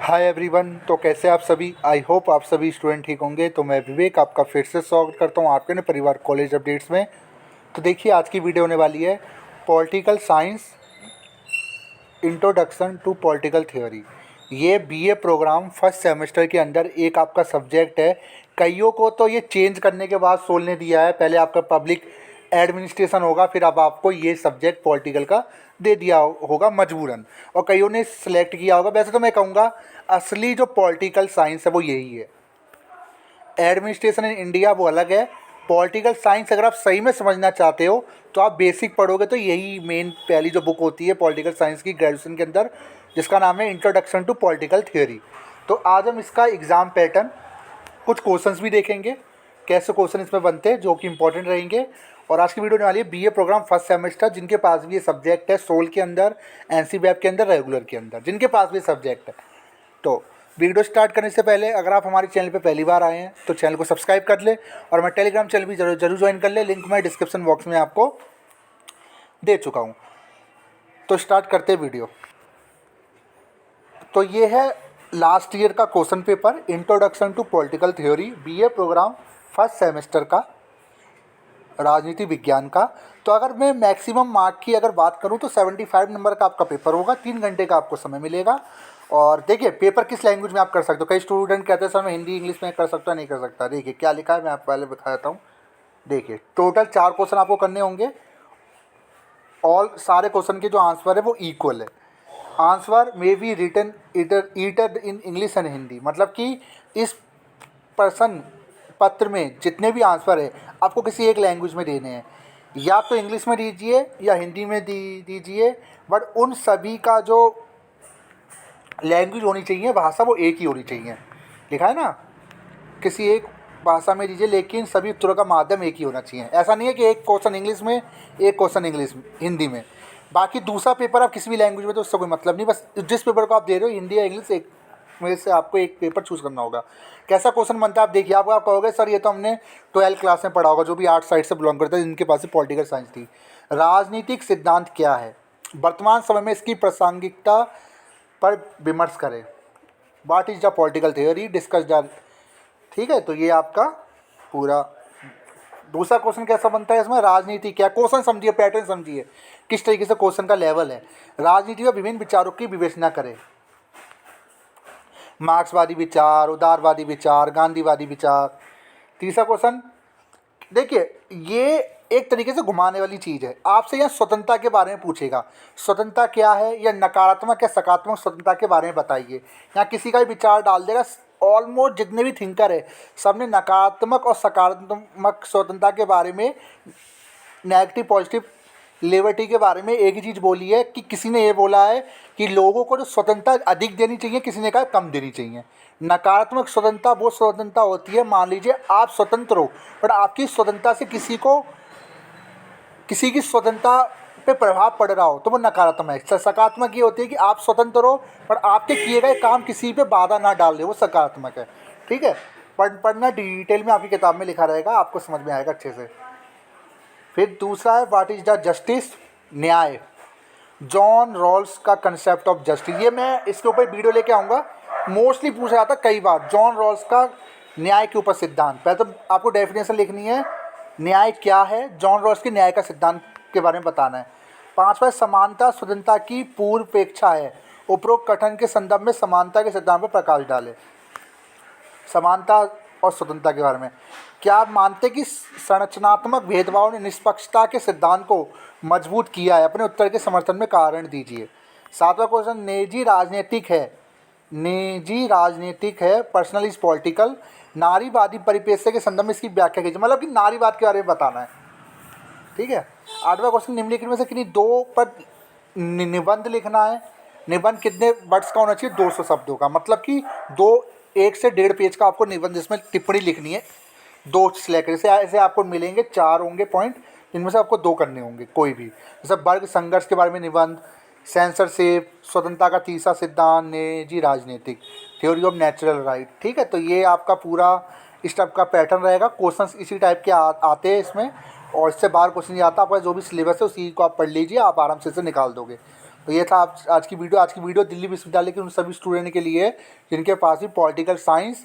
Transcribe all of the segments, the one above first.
Hi everyone. तो कैसे आप सभी? आई होप आप सभी स्टूडेंट ठीक होंगे। तो मैं विवेक आपका फिर से स्वागत करता हूँ आपके अपने परिवार कॉलेज अपडेट्स में। तो देखिए, आज की वीडियो होने वाली है political science introduction to political theory. ये बीए प्रोग्राम फर्स्ट सेमेस्टर के अंदर एक आपका सब्जेक्ट है। कईयों को तो ये चेंज करने के बाद सोल ने दिया है, पहले आपका पब्लिक एडमिनिस्ट्रेशन होगा, फिर अब आपको ये सब्जेक्ट पॉलिटिकल का दे दिया होगा मजबूरन, और कईयों ने सिलेक्ट किया होगा। वैसे तो मैं कहूँगा असली जो पॉलिटिकल साइंस है वो यही है। एडमिनिस्ट्रेशन इन इंडिया वो अलग है। पॉलिटिकल साइंस अगर आप सही में समझना चाहते हो तो आप बेसिक पढ़ोगे तो यही मेन पहली जो बुक होती है पॉलिटिकल साइंस की ग्रेजुएशन के अंदर, जिसका नाम है इंट्रोडक्शन टू पॉलिटिकल थ्योरी। तो आज हम इसका एग्ज़ाम पैटर्न, कुछ क्वेश्चंस भी देखेंगे, कैसे क्वेश्चन इसमें बनते हैं जो कि इंपॉर्टेंट रहेंगे। और आज की वीडियो होने वाली है बीए प्रोग्राम फर्स्ट सेमेस्टर, जिनके पास भी ये सब्जेक्ट है, सोल के अंदर, एनसी वेब के अंदर, रेगुलर के अंदर, जिनके पास भी सब्जेक्ट है। तो वीडियो स्टार्ट करने से पहले अगर आप हमारे चैनल पे पहली बार आए हैं तो चैनल को सब्सक्राइब कर ले, और मैं टेलीग्राम चैनल भी जरूर ज्वाइन कर ले। लिंक मैं डिस्क्रिप्शन बॉक्स में आपको दे चुका हूँ। तो स्टार्ट करते हैं वीडियो। तो ये है लास्ट ईयर का question paper, introduction to political theory, BA programme first semester का, राजनीति विज्ञान का। तो अगर मैं मैक्सिमम मार्क की अगर बात करूं तो 75 नंबर का आपका पेपर होगा, 3 घंटे का आपको समय मिलेगा। और देखिए, पेपर किस लैंग्वेज में आप कर सकते हो। कई स्टूडेंट कहते हैं सर मैं हिंदी इंग्लिश में कर सकता नहीं कर सकता। देखिए क्या लिखा है, मैं आपको पहले बता देता हूँ। देखिए, टोटल 4 क्वेश्चन आपको करने होंगे। ऑल सारे क्वेश्चन के जो आंसर है वो इक्वल है। Answer may be written either in English and Hindi, मतलब कि इस प्रश्न पत्र में जितने भी आंसर है आपको किसी एक लैंग्वेज में देने हैं, या तो इंग्लिश में दीजिए या हिंदी में दीजिए, बट उन सभी का जो लैंग्वेज होनी चाहिए, भाषा, वो एक ही होनी चाहिए। लिखा है ना, किसी एक भाषा में दीजिए लेकिन सभी उत्तरों का माध्यम एक ही होना चाहिए। ऐसा नहीं है कि एक क्वेश्चन इंग्लिश में, एक क्वेश्चन हिंदी में, बाकी दूसरा पेपर आप किसी भी लैंग्वेज में, तो उससे कोई मतलब नहीं। बस जिस पेपर को आप दे रहे हो, हिंदी या इंग्लिश, एक में से आपको एक पेपर चूज़ करना होगा। कैसा क्वेश्चन बनता है आप देखिए। आप कहोगे सर ये तो हमने 12th क्लास में पढ़ा होगा, जो भी आर्ट साइड से बिलोंग करता है, जिनके पास पॉलिटिकल साइंस थी। राजनीतिक सिद्धांत क्या है, वर्तमान समय में इसकी प्रासंगिकता पर विमर्श करें। What is the political theory discuss the. ठीक है, तो ये आपका पूरा। दूसरा क्वेश्चन कैसा बनता है इसमें, राजनीति क्या। क्वेश्चन समझिए, पैटर्न समझिए, किस तरीके से क्वेश्चन का लेवल है। राजनीति में विभिन्न विचारों की विवेचना करें। मार्क्सवादी विचार, उदारवादी विचार, गांधीवादी विचार। तीसरा क्वेश्चन देखिए, ये एक तरीके से घुमाने वाली चीज़ है। आपसे यह स्वतंत्रता के बारे में पूछेगा। स्वतंत्रता क्या है, या नकारात्मक या सकारात्मक स्वतंत्रता के बारे में बताइए। यहाँ किसी का भी विचार डाल देगा। ऑलमोस्ट जितने भी थिंकर है सबने नकारात्मक और सकारात्मक स्वतंत्रता के बारे में, नेगेटिव पॉजिटिव लिबर्टी के बारे में एक ही चीज़ बोली है कि किसी ने ये बोला है कि लोगों को जो स्वतंत्रता अधिक देनी चाहिए, किसी ने कहा कम देनी चाहिए। नकारात्मक स्वतंत्रता वो स्वतंत्रता होती है, मान लीजिए आप स्वतंत्र हो पर आपकी स्वतंत्रता से किसी की स्वतंत्रता पे प्रभाव पड़ रहा हो, तो वो नकारात्मक है। सकारात्मक ये होती है कि आप स्वतंत्र हो पर आपके किए गए काम किसी पे बाधा ना डाल दे, वो सकारात्मक है। ठीक है, पढ़ना डिटेल में आपकी किताब में लिखा रहेगा, आपको समझ में आएगा अच्छे से। फिर दूसरा है व्हाट इज द जस्टिस, न्याय। जॉन रॉल्स का कंसेप्ट ऑफ जस्टिस, ये मैं इसके ऊपर वीडियो लेके आऊँगा। मोस्टली पूछा जाता कई बार जॉन रॉल्स का न्याय के ऊपर सिद्धांत। पहले तो आपको डेफिनेशन लिखनी है, न्याय क्या है, जॉन रॉल्स के न्याय का सिद्धांत के बारे में बताना है। 5वां समानता स्वतंत्रता की पूर्वापेक्षा है। उपरोक्त कथन के संदर्भ में समानता के सिद्धांत पर प्रकाश डाले। समानता और स्वतंत्रता के बारे में क्या आप मानते कि संरचनात्मक भेदभाव ने निष्पक्षता के सिद्धांत को मजबूत किया है। अपने उत्तर के समर्थन में कारण दीजिए। 7वां क्वेश्चन, निजी राजनीतिक है, पर्सनल इज पॉलिटिकल। नारीवादी परिपेक्ष्य के संदर्भ में इसकी व्याख्या कीजिए, मतलब कि नारीवाद के बारे में बताना है। ठीक है। 8वां क्वेश्चन, निम्नलिखित में से किन्हीं 2 पर निबंध लिखना है। निबंध कितने वर्ड्स का होना चाहिए, 200 शब्दों का, मतलब कि 1 से 1.5 पेज का आपको निबंध, इसमें टिप्पणी लिखनी है। 2 सिलेक्ट, जैसे ऐसे आपको मिलेंगे 4 होंगे पॉइंट, जिनमें से आपको 2 करने होंगे कोई भी। जैसे वर्ग संघर्ष के बारे में निबंध, सेंसरशिप, स्वतंत्रता का तीसरा सिद्धांत, निजी राजनीतिक, थ्योरी ऑफ नेचुरल राइट। ठीक है, तो ये आपका पूरा इस टाइप का पैटर्न रहेगा। क्वेश्चंस इसी टाइप के आते हैं इसमें, और इससे बाहर क्वेश्चन नहीं आता। आपका जो भी सिलेबस है उसी को आप पढ़ लीजिए, आप आराम से इसे निकाल दोगे। तो ये था आज की वीडियो। आज की वीडियो दिल्ली विश्वविद्यालय के उन सभी स्टूडेंट के लिए जिनके पास भी political science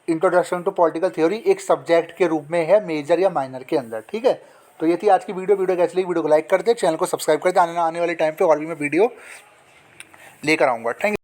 introduction to political theory एक सब्जेक्ट के रूप में है मेजर या माइनर के अंदर, ठीक है। तो ये थी आज की वीडियो कैसी लगी, वीडियो को लाइक कर दे, चैनल को सब्सक्राइब कर दे। आने वाले टाइम पे और भी मैं वीडियो लेकर आऊँगा। Thank you.